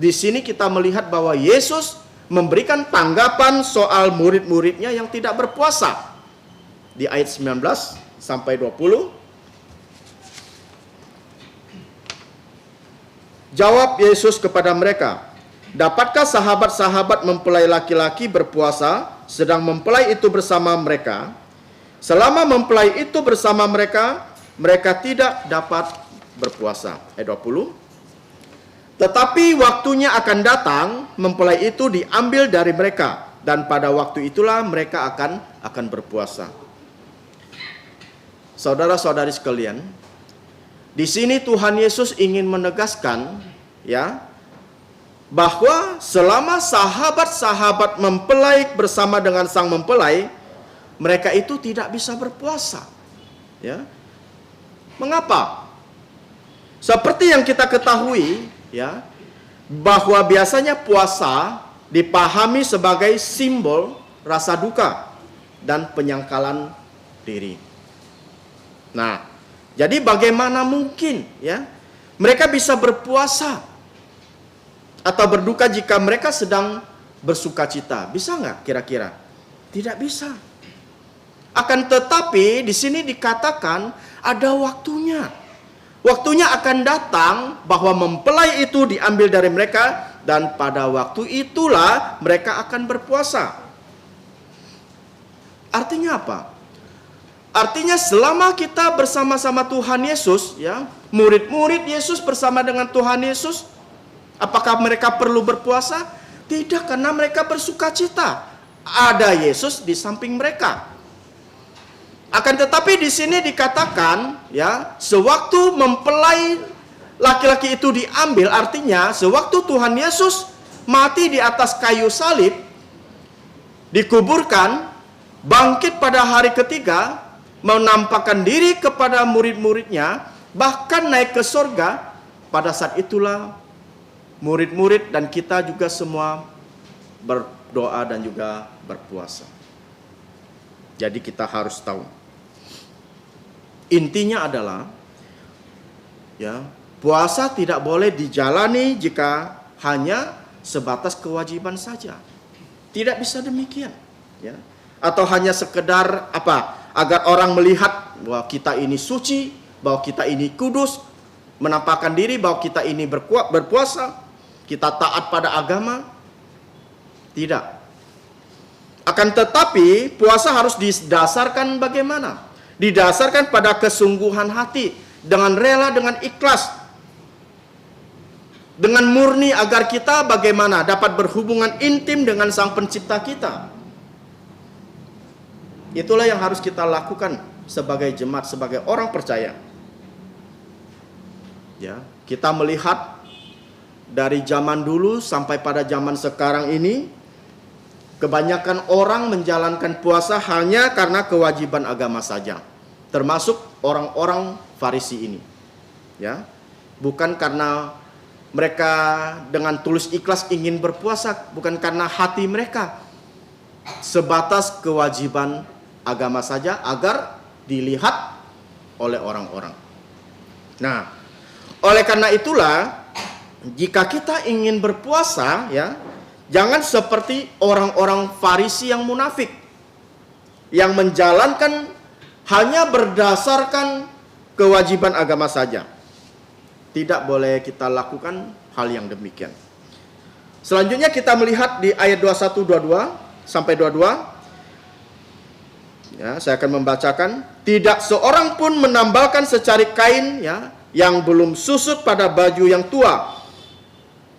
di sini kita melihat bahwa Yesus memberikan tanggapan soal murid-muridnya yang tidak berpuasa. Di ayat 19 sampai 20, jawab Yesus kepada mereka, dapatkah sahabat-sahabat mempelai laki-laki berpuasa sedang mempelai itu bersama mereka? Selama mempelai itu bersama mereka, mereka tidak dapat berpuasa. Ayat 20. Tetapi waktunya akan datang, mempelai itu diambil dari mereka, dan pada waktu itulah mereka akan berpuasa. Saudara-saudari sekalian, di sini Tuhan Yesus ingin menegaskan, ya, bahwa selama sahabat-sahabat mempelai bersama dengan sang mempelai, mereka itu tidak bisa berpuasa, ya. Mengapa? Seperti yang kita ketahui, ya, bahwa biasanya puasa dipahami sebagai simbol rasa duka dan penyangkalan diri. Nah, jadi bagaimana mungkin, ya, mereka bisa berpuasa atau berduka jika mereka sedang bersukacita? Bisa nggak kira-kira? Tidak bisa. Akan tetapi di sini dikatakan ada waktunya. Waktunya akan datang bahwa mempelai itu diambil dari mereka, dan pada waktu itulah mereka akan berpuasa. Artinya apa? Artinya selama kita bersama-sama Tuhan Yesus, ya, murid-murid Yesus bersama dengan Tuhan Yesus, apakah mereka perlu berpuasa? Tidak, karena mereka bersukacita. Ada Yesus di samping mereka. Akan tetapi di sini dikatakan, ya, sewaktu mempelai laki-laki itu diambil, artinya sewaktu Tuhan Yesus mati di atas kayu salib, dikuburkan, bangkit pada hari ketiga, menampakkan diri kepada murid-muridnya, bahkan naik ke surga, pada saat itulah murid-murid dan kita juga semua berdoa dan juga berpuasa. Jadi kita harus tahu. Intinya adalah, ya, puasa tidak boleh dijalani jika hanya sebatas kewajiban saja. Tidak bisa demikian, ya. Atau hanya sekedar apa? Agar orang melihat bahwa kita ini suci, bahwa kita ini kudus, menampakkan diri bahwa kita ini berpuasa, kita taat pada agama. Tidak. Akan tetapi puasa harus didasarkan bagaimana? Didasarkan pada kesungguhan hati, dengan rela, dengan ikhlas, dengan murni, agar kita bagaimana dapat berhubungan intim dengan Sang Pencipta kita. Itulah yang harus kita lakukan sebagai jemaat, sebagai orang percaya. Ya, kita melihat dari zaman dulu sampai pada zaman sekarang ini, Kebanyakan orang menjalankan puasa hanya karena kewajiban agama saja, termasuk orang-orang Farisi ini. Ya, bukan karena mereka dengan tulus ikhlas ingin berpuasa, bukan karena hati mereka, sebatas kewajiban agama saja agar dilihat oleh orang-orang. Nah, oleh karena itulah jika kita ingin berpuasa, ya, jangan seperti orang-orang Farisi yang munafik, yang menjalankan hanya berdasarkan kewajiban agama saja. Tidak boleh kita lakukan hal yang demikian. Selanjutnya kita melihat di ayat 21, 22 sampai 22. Ya, saya akan membacakan. Tidak seorang pun menambalkan secarik kain, ya, yang belum susut pada baju yang tua.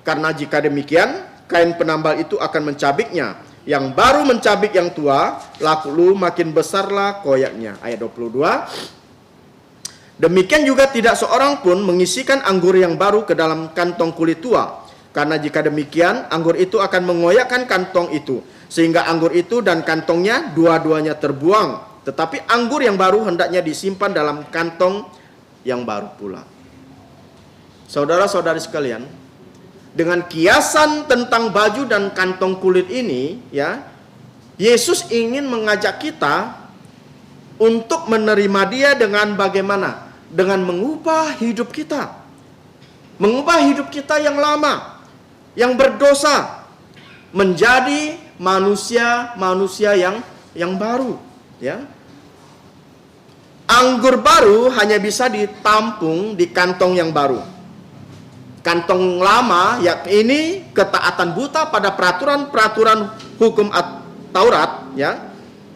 Karena jika demikian, kain penambal itu akan mencabiknya. Yang baru mencabik yang tua, lalu makin besarlah koyaknya. Ayat 22. Demikian juga tidak seorang pun mengisikan anggur yang baru ke dalam kantong kulit tua. Karena jika demikian, anggur itu akan mengoyakkan kantong itu, sehingga anggur itu dan kantongnya dua-duanya terbuang. Tetapi anggur yang baru hendaknya disimpan dalam kantong yang baru pula. Saudara-saudari sekalian, dengan kiasan tentang baju dan kantong kulit ini, ya, Yesus ingin mengajak kita untuk menerima Dia dengan bagaimana? Dengan mengubah hidup kita. Mengubah hidup kita yang lama, yang berdosa, menjadi manusia-manusia yang baru, ya. Anggur baru hanya bisa ditampung di kantong yang baru. Kantong lama, ya, ini ketaatan buta pada peraturan-peraturan hukum Taurat, ya,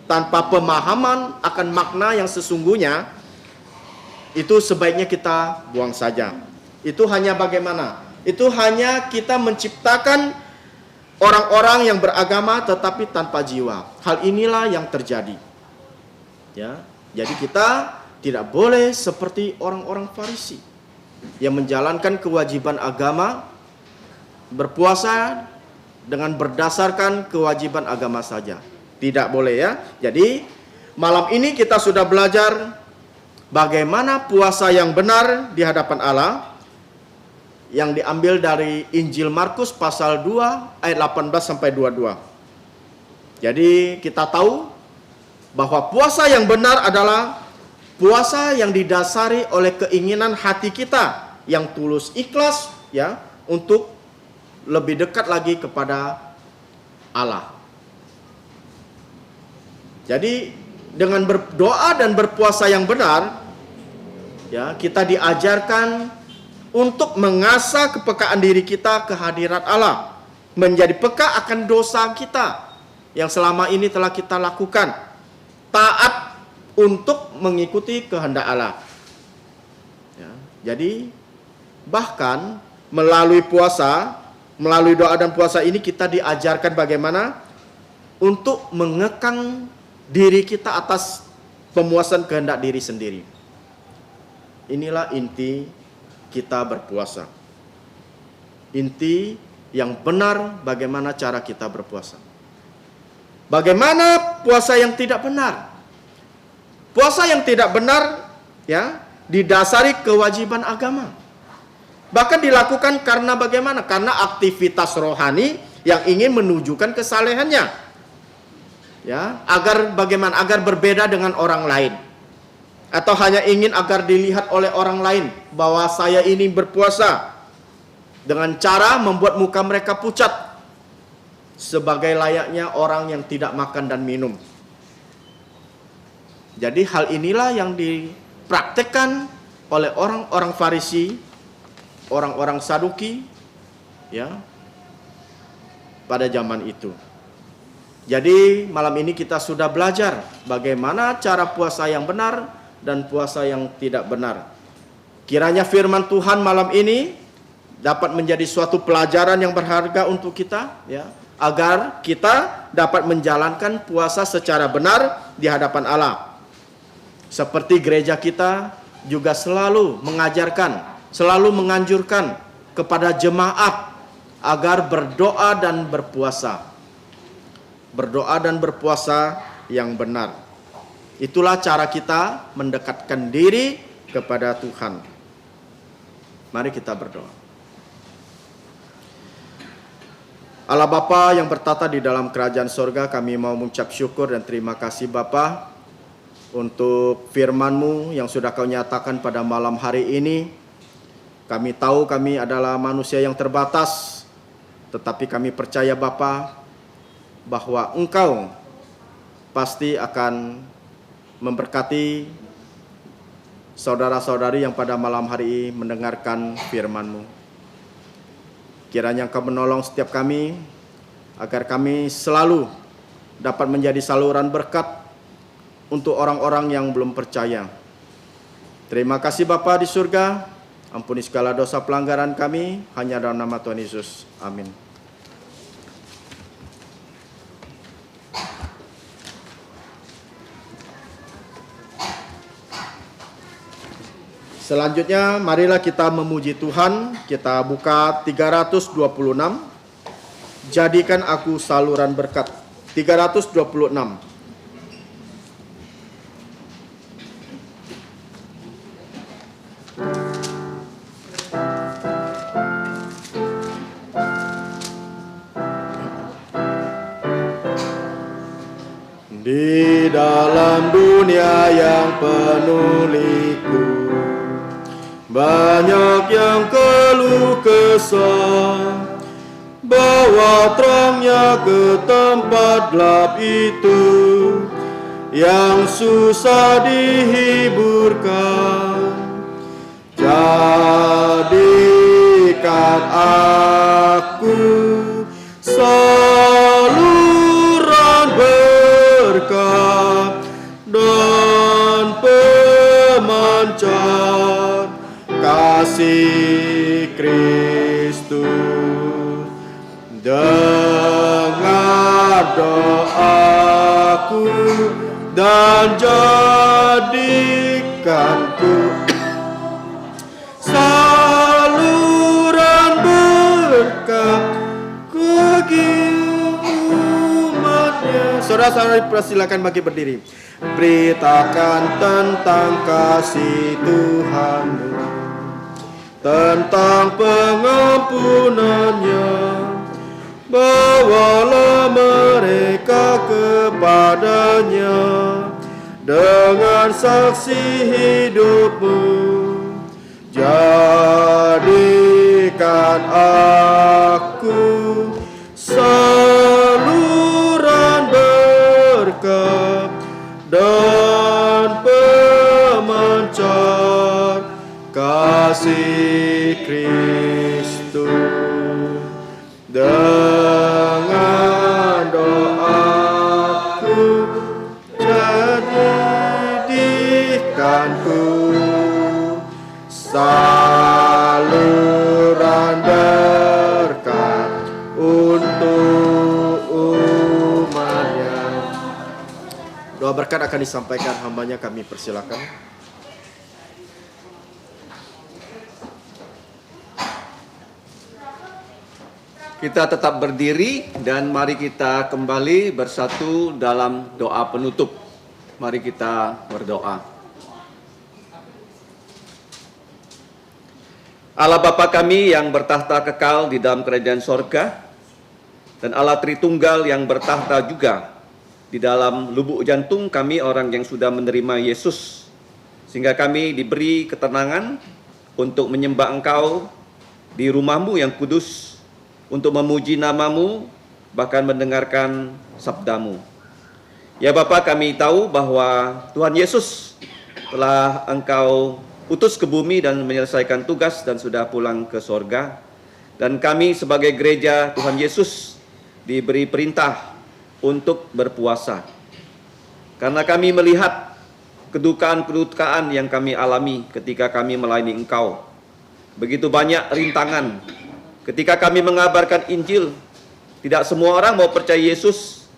tanpa pemahaman akan makna yang sesungguhnya, itu sebaiknya kita buang saja. Itu hanya bagaimana? Itu hanya kita menciptakan orang-orang yang beragama tetapi tanpa jiwa. Hal inilah yang terjadi. Ya, jadi kita tidak boleh seperti orang-orang Farisi yang menjalankan kewajiban agama, berpuasa dengan berdasarkan kewajiban agama saja. Tidak boleh, ya. Jadi malam ini kita sudah belajar bagaimana puasa yang benar di hadapan Allah, yang diambil dari Injil Markus pasal 2 ayat 18 sampai 22. Jadi kita tahu bahwa puasa yang benar adalah puasa yang didasari oleh keinginan hati kita yang tulus ikhlas, ya, untuk lebih dekat lagi kepada Allah. Jadi dengan berdoa dan berpuasa yang benar, ya, kita diajarkan untuk mengasah kepekaan diri kita ke hadirat Allah, menjadi peka akan dosa kita yang selama ini telah kita lakukan, taat untuk mengikuti kehendak Allah. Ya, jadi bahkan melalui puasa, melalui doa dan puasa ini kita diajarkan bagaimana untuk mengekang diri kita atas pemuasan kehendak diri sendiri. Inilah inti kita berpuasa. Inti yang benar bagaimana cara kita berpuasa. Bagaimana puasa yang tidak benar? Puasa yang tidak benar, ya, didasari kewajiban agama. Bahkan dilakukan karena bagaimana? Karena aktivitas rohani yang ingin menunjukkan kesalehannya. Ya, agar bagaimana? Agar berbeda dengan orang lain. Atau hanya ingin agar dilihat oleh orang lain bahwa saya ini berpuasa, dengan cara membuat muka mereka pucat sebagai layaknya orang yang tidak makan dan minum. Jadi hal inilah yang dipraktekkan oleh orang-orang Farisi, orang-orang Saduki, ya, pada zaman itu. Jadi malam ini kita sudah belajar bagaimana cara puasa yang benar dan puasa yang tidak benar. Kiranya firman Tuhan malam ini dapat menjadi suatu pelajaran yang berharga untuk kita, ya, agar kita dapat menjalankan puasa secara benar di hadapan Allah. Seperti gereja kita juga selalu mengajarkan, selalu menganjurkan kepada jemaat agar berdoa dan berpuasa. berdoa dan berpuasa yang benar. Itulah cara kita mendekatkan diri kepada Tuhan. Mari kita berdoa. Allah Bapa yang bertata di dalam kerajaan sorga, kami mau mengucap syukur dan terima kasih Bapa untuk firman-Mu yang sudah Kau nyatakan pada malam hari ini. Kami tahu kami adalah manusia yang terbatas, tetapi kami percaya Bapa bahwa Engkau pasti akan memberkati saudara-saudari yang pada malam hari ini mendengarkan firman-Mu. Kiranya Engkau menolong setiap kami, agar kami selalu dapat menjadi saluran berkat untuk orang-orang yang belum percaya. Terima kasih Bapa di surga, ampuni segala dosa pelanggaran kami, hanya dalam nama Tuhan Yesus. Amin. Selanjutnya, marilah kita memuji Tuhan. Kita buka 326. Jadikan aku saluran berkat. 326. Di dalam dunia yang penuh liku, banyak yang keluh kesah, bawa terangnya ke tempat gelap itu, yang susah dihiburkan. Jadikan aku saluran berkat dan pemancar kasih Kristus. Dengar doaku dan jadikanku saluran berkat bagi umatnya. Saudara-saudari, persilakan bagi berdiri. Beritakan tentang kasih Tuhanmu, tentang pengampunannya. Bawalah mereka kepadanya dengan saksi hidupmu. Jadikan aku saluran berkat dan pemancar kasih Kristus. Dengan doaku jadikanku saluran berkat untuk umatnya. Doa berkat akan disampaikan hambanya, kami persilakan. Kita tetap berdiri dan mari kita kembali bersatu dalam doa penutup. Mari kita berdoa. Allah Bapa kami yang bertahta kekal di dalam kerajaan sorga, dan Allah Tritunggal yang bertahta juga di dalam lubuk jantung kami orang yang sudah menerima Yesus, sehingga kami diberi ketenangan untuk menyembah Engkau di rumah-Mu yang kudus, untuk memuji nama-Mu, bahkan mendengarkan sabda-Mu. Ya Bapa, kami tahu bahwa Tuhan Yesus telah Engkau utus ke bumi dan menyelesaikan tugas dan sudah pulang ke sorga. Dan kami sebagai gereja Tuhan Yesus diberi perintah untuk berpuasa. Karena kami melihat kedukaan-kedukaan yang kami alami ketika kami melayani Engkau. Begitu banyak rintangan. Ketika kami mengabarkan Injil, tidak semua orang mau percaya Yesus.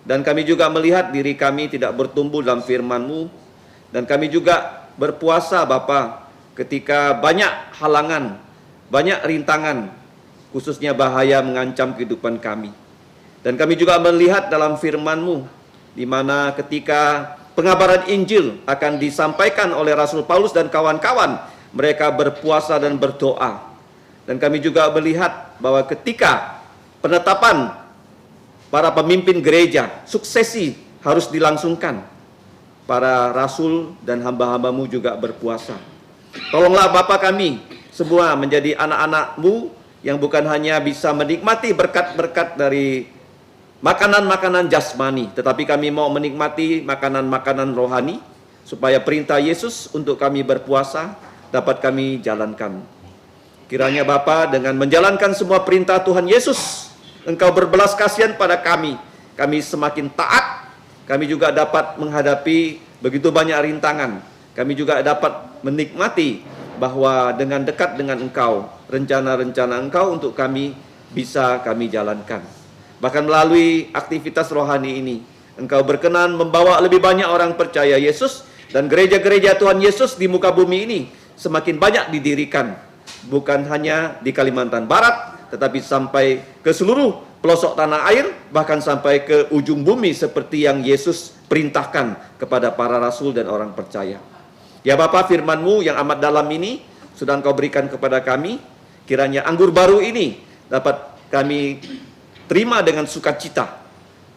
Dan kami juga melihat diri kami tidak bertumbuh dalam firman-Mu. Dan kami juga berpuasa Bapa ketika banyak halangan, banyak rintangan, khususnya bahaya mengancam kehidupan kami. Dan kami juga melihat dalam firman-Mu, di mana ketika pengabaran Injil akan disampaikan oleh Rasul Paulus dan kawan-kawan, mereka berpuasa dan berdoa. Dan kami juga melihat bahwa ketika penetapan para pemimpin gereja, suksesi harus dilangsungkan, para rasul dan hamba-hamba-Mu juga berpuasa. Tolonglah Bapa kami semua menjadi anak-anak-Mu yang bukan hanya bisa menikmati berkat-berkat dari makanan-makanan jasmani, tetapi kami mau menikmati makanan-makanan rohani, supaya perintah Yesus untuk kami berpuasa dapat kami jalankan. Kiranya Bapa, dengan menjalankan semua perintah Tuhan Yesus, Engkau berbelas kasihan pada kami. Kami semakin taat, kami juga dapat menghadapi begitu banyak rintangan. Kami juga dapat menikmati bahwa dengan dekat dengan Engkau, rencana-rencana Engkau untuk kami bisa kami jalankan. Bahkan melalui aktivitas rohani ini, Engkau berkenan membawa lebih banyak orang percaya Yesus, dan gereja-gereja Tuhan Yesus di muka bumi ini semakin banyak didirikan. Bukan hanya di Kalimantan Barat, tetapi sampai ke seluruh pelosok tanah air, bahkan sampai ke ujung bumi seperti yang Yesus perintahkan kepada para rasul dan orang percaya. Ya Bapa, firman-Mu yang amat dalam ini sudah Engkau berikan kepada kami. Kiranya anggur baru ini dapat kami terima dengan sukacita,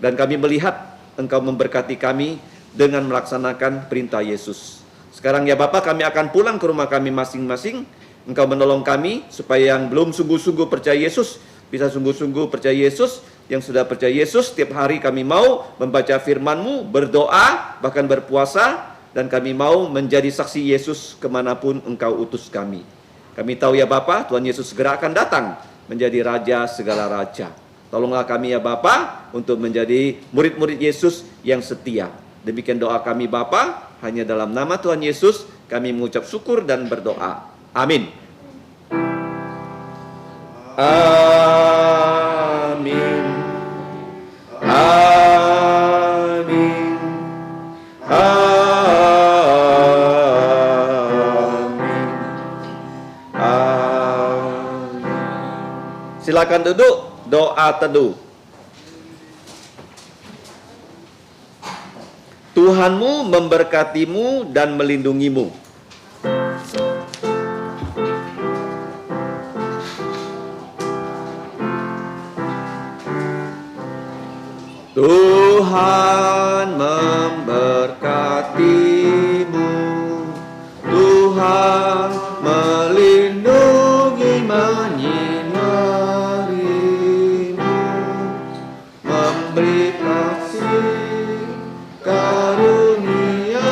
dan kami melihat Engkau memberkati kami dengan melaksanakan perintah Yesus. Sekarang ya Bapa, kami akan pulang ke rumah kami masing-masing. Engkau menolong kami supaya yang belum sungguh-sungguh percaya Yesus bisa sungguh-sungguh percaya Yesus. Yang sudah percaya Yesus, setiap hari kami mau membaca firman-Mu, berdoa, bahkan berpuasa, dan kami mau menjadi saksi Yesus kemanapun Engkau utus kami. Kami tahu ya Bapa, Tuhan Yesus segera akan datang menjadi Raja segala Raja. Tolonglah kami ya Bapa untuk menjadi murid-murid Yesus yang setia. Demikian doa kami Bapa, hanya dalam nama Tuhan Yesus kami mengucap syukur dan berdoa. Amin. Amin. Amin. Amin. Amin. Silakan duduk, doa teduh. Tuhanmu memberkatimu dan melindungimu. Tuhan memberkatimu, Tuhan melindungi, menyinarimu, memberi kasih karunia.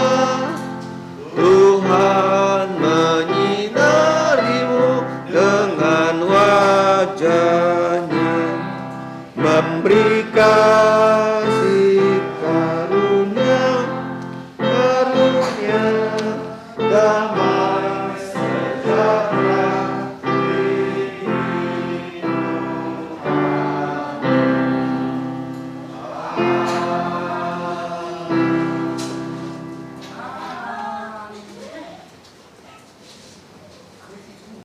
Tuhan menyinarimu dengan wajahnya, memberikan